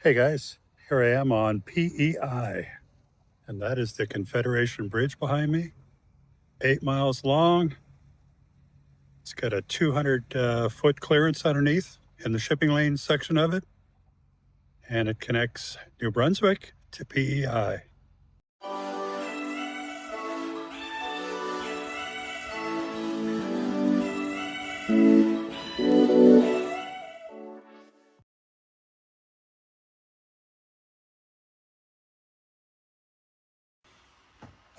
Hey guys, here I am on PEI, and that is the Confederation Bridge behind me. 8 miles long. It's got a 200 foot clearance underneath in the shipping lane section of it, and it connects New Brunswick to PEI.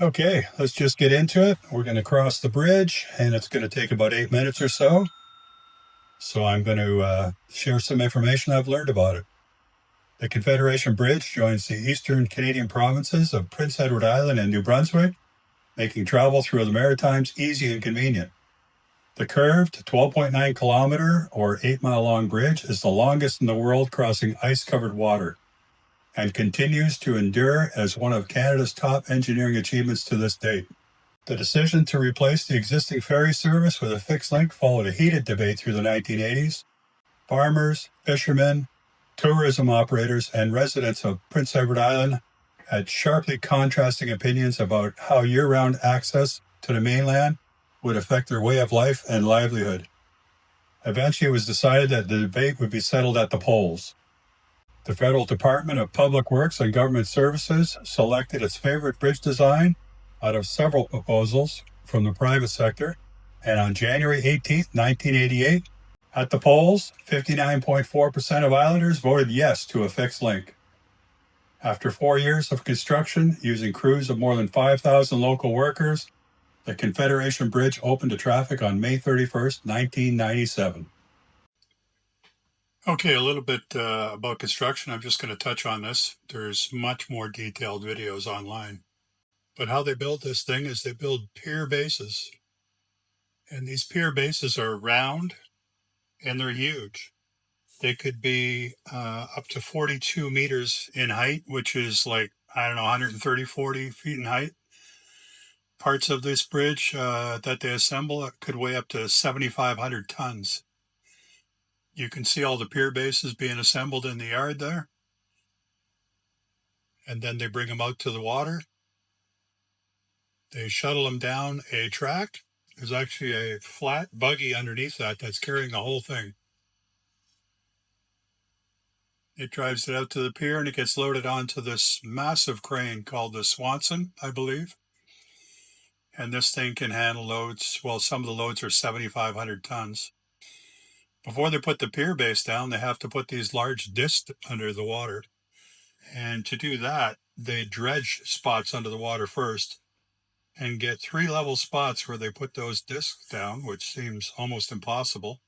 Okay, let's just get into it. We're going to cross the bridge, and it's going to take about 8 minutes or so. So I'm going to share some information I've learned about it. The Confederation Bridge joins the eastern Canadian provinces of Prince Edward Island and New Brunswick, making travel through the Maritimes easy and convenient. The curved 12.9 kilometer or 8 mile long bridge is the longest in the world crossing ice-covered water and continues to endure as one of Canada's top engineering achievements to this date. The decision to replace the existing ferry service with a fixed link followed a heated debate through the 1980s. Farmers, fishermen, tourism operators, and residents of Prince Edward Island had sharply contrasting opinions about how year-round access to the mainland would affect their way of life and livelihood. Eventually, it was decided that the debate would be settled at the polls. The Federal Department of Public Works and Government Services selected its favorite bridge design out of several proposals from the private sector, and on January 18, 1988, at the polls, 59.4% of Islanders voted yes to a fixed link. After 4 years of construction, using crews of more than 5,000 local workers, the Confederation Bridge opened to traffic on May 31st, 1997. Okay, a little bit about construction. I'm just going to touch on this. There's much more detailed videos online. But how they build this thing is they build pier bases. And these pier bases are round and they're huge. They could be up to 42 meters in height, which is like, 130, 40 feet in height. Parts of this bridge that they assemble could weigh up to 7,500 tons. You can see all the pier bases being assembled in the yard there. And then they bring them out to the water. They shuttle them down a track. There's actually a flat buggy underneath that's carrying the whole thing. It drives it out to the pier and it gets loaded onto this massive crane called the Swanson, I believe. And this thing can handle loads. Well, some of the loads are 7,500 tons. Before they put the pier base down, they have to put these large discs under the water. And to do that, they dredge spots under the water first and get 3 level spots where they put those discs down, which seems almost impossible.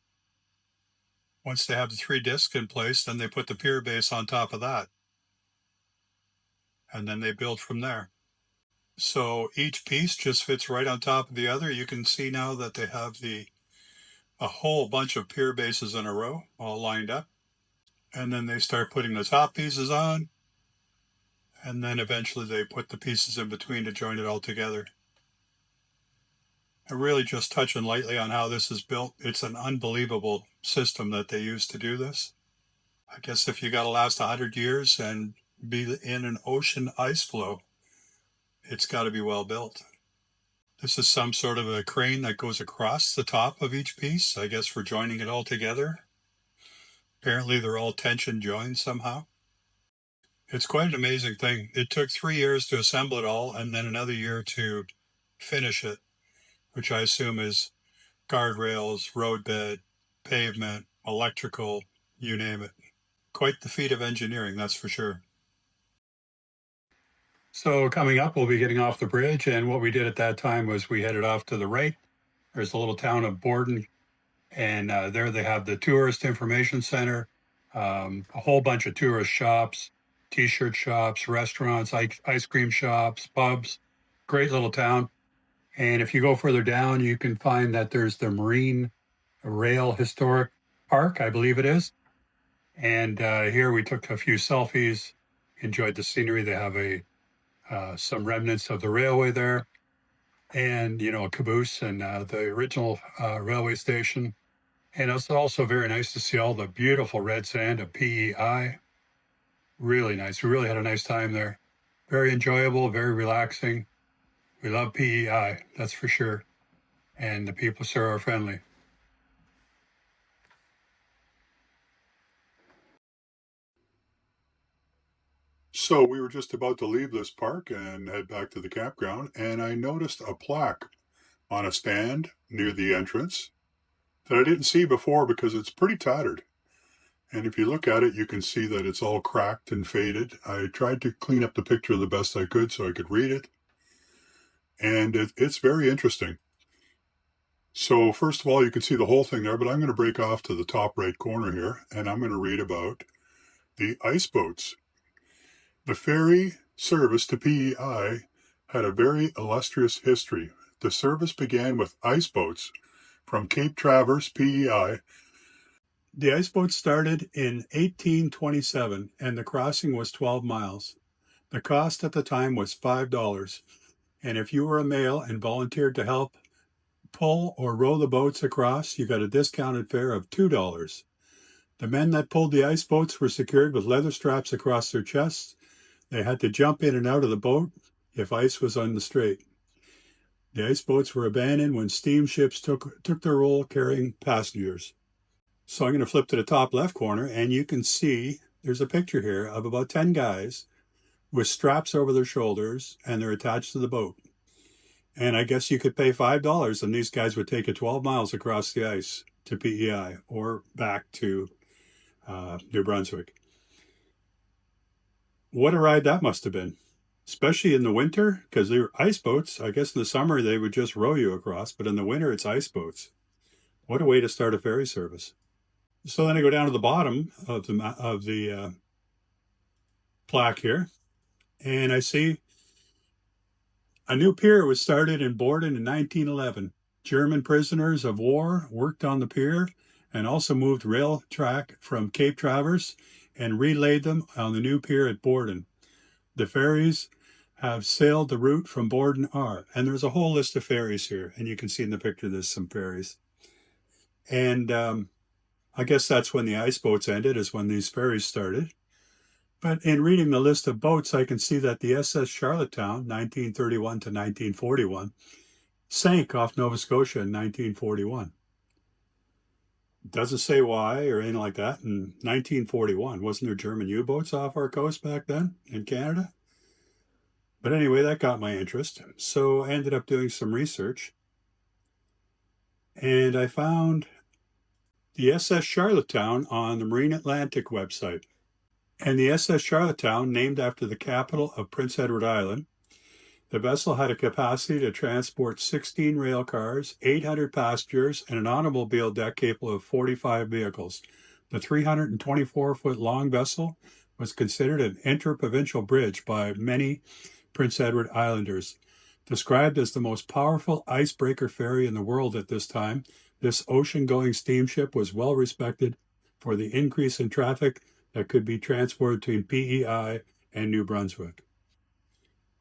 Once they have the 3 discs in place, then they put the pier base on top of that. And then they build from there. So each piece just fits right on top of the other. You can see now that they have a whole bunch of pier bases in a row, all lined up. And then they start putting the top pieces on. And then eventually they put the pieces in between to join it all together. I'm really just touching lightly on how this is built. It's an unbelievable system that they use to do this. I guess if you got to last 100 years and be in an ocean ice flow, it's got to be well built. This is some sort of a crane that goes across the top of each piece, I guess for joining it all together. Apparently they're all tension joined somehow. It's quite an amazing thing. It took 3 years to assemble it all and then another year to finish it, which I assume is guardrails, roadbed, pavement, electrical, you name it. Quite the feat of engineering, that's for sure. So coming up, we'll be getting off the bridge, and what we did at that time was we headed off to the right. There's a little town of Borden, and there they have the Tourist Information Center, a whole bunch of tourist shops, t-shirt shops, restaurants, ice cream shops, pubs. Great little town. And if you go further down, you can find that there's the Marine Rail Historic Park, I believe it is. And here we took a few selfies, enjoyed the scenery. They have some remnants of the railway there, and a caboose and the original railway station. And it's also very nice to see all the beautiful red sand of PEI. Really nice. We really had a nice time there. Very enjoyable, very relaxing. We love PEI, that's for sure. And the people sure are friendly. So we were just about to leave this park and head back to the campground, and I noticed a plaque on a stand near the entrance that I didn't see before because it's pretty tattered. And if you look at it, you can see that it's all cracked and faded. I tried to clean up the picture the best I could so I could read it, and it's very interesting. So first of all, you can see the whole thing there, but I'm going to break off to the top right corner here, and I'm going to read about the ice boats. The ferry service to PEI had a very illustrious history. The service began with ice boats from Cape Traverse, PEI. The ice boats started in 1827, and the crossing was 12 miles. The cost at the time was $5, and if you were a male and volunteered to help pull or row the boats across, you got a discounted fare of $2. The men that pulled the ice boats were secured with leather straps across their chests. They had to jump in and out of the boat if ice was on the strait. The ice boats were abandoned when steamships took their role carrying passengers. So I'm going to flip to the top left corner, and you can see there's a picture here of about 10 guys with straps over their shoulders, and they're attached to the boat. And I guess you could pay $5, and these guys would take it 12 miles across the ice to PEI or back to New Brunswick. What a ride that must have been, especially in the winter, because they were ice boats. I guess in the summer they would just row you across, but in the winter it's ice boats. What a way to start a ferry service. So then I go down to the bottom of the plaque here, and I see a new pier was started in Borden in 1911. German prisoners of war worked on the pier and also moved rail track from Cape Traverse and relayed them on the new pier at Borden. The ferries have sailed the route from Borden R. And there's a whole list of ferries here. And you can see in the picture there's some ferries. And I guess that's when the ice boats ended, is when these ferries started. But in reading the list of boats, I can see that the SS Charlottetown, 1931 to 1941, sank off Nova Scotia in 1941. Doesn't say why or anything like that. In 1941, wasn't there German U-boats off our coast back then in Canada? But anyway, that got my interest. So I ended up doing some research. And I found the SS Charlottetown on the Marine Atlantic website. And the SS Charlottetown, named after the capital of Prince Edward Island, the vessel had a capacity to transport 16 rail cars, 800 passengers, and an automobile deck capable of 45 vehicles. The 324-foot long vessel was considered an interprovincial bridge by many Prince Edward Islanders. Described as the most powerful icebreaker ferry in the world at this time, this ocean-going steamship was well respected for the increase in traffic that could be transported between PEI and New Brunswick.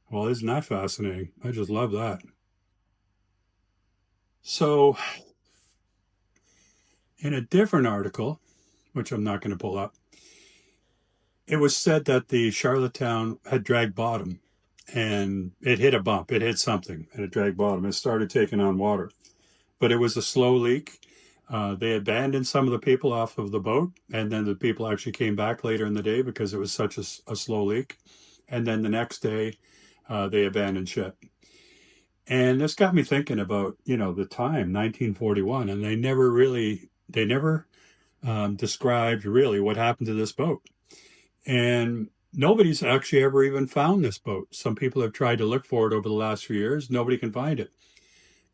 Well, isn't that fascinating? I just love that. So, in a different article, which I'm not going to pull up, it was said that the Charlottetown had dragged bottom and it hit a bump. It hit something and it dragged bottom. It started taking on water. But it was a slow leak. They abandoned some of the people off of the boat, and then the people actually came back later in the day because it was such a slow leak. And then the next day, they abandoned ship. And this got me thinking about, the time, 1941, and they never described really what happened to this boat. And nobody's actually ever even found this boat. Some people have tried to look for it over the last few years. Nobody can find it.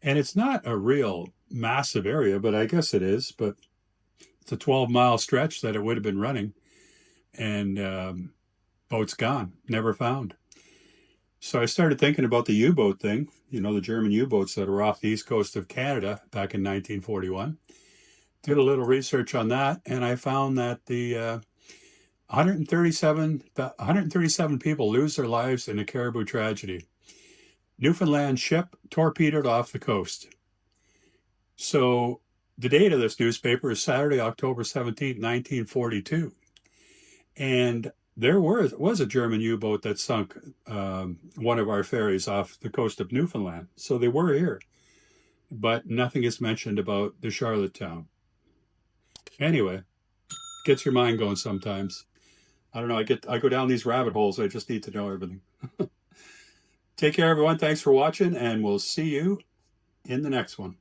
And it's not a real massive area, but I guess it is. But it's a 12-mile stretch that it would have been running. And boat's gone, never found. So I started thinking about the U-boat thing, the German U-boats that were off the east coast of Canada back in 1941. Did a little research on that, and I found that the 137 people lose their lives in a caribou tragedy. Newfoundland ship torpedoed off the coast. So the date of this newspaper is Saturday, October 17, 1942. And There was a German U-boat that sunk one of our ferries off the coast of Newfoundland. So they were here, but nothing is mentioned about the Charlottetown. Anyway, gets your mind going sometimes. I don't know. I go down these rabbit holes. I just need to know everything. Take care, everyone. Thanks for watching, and we'll see you in the next one.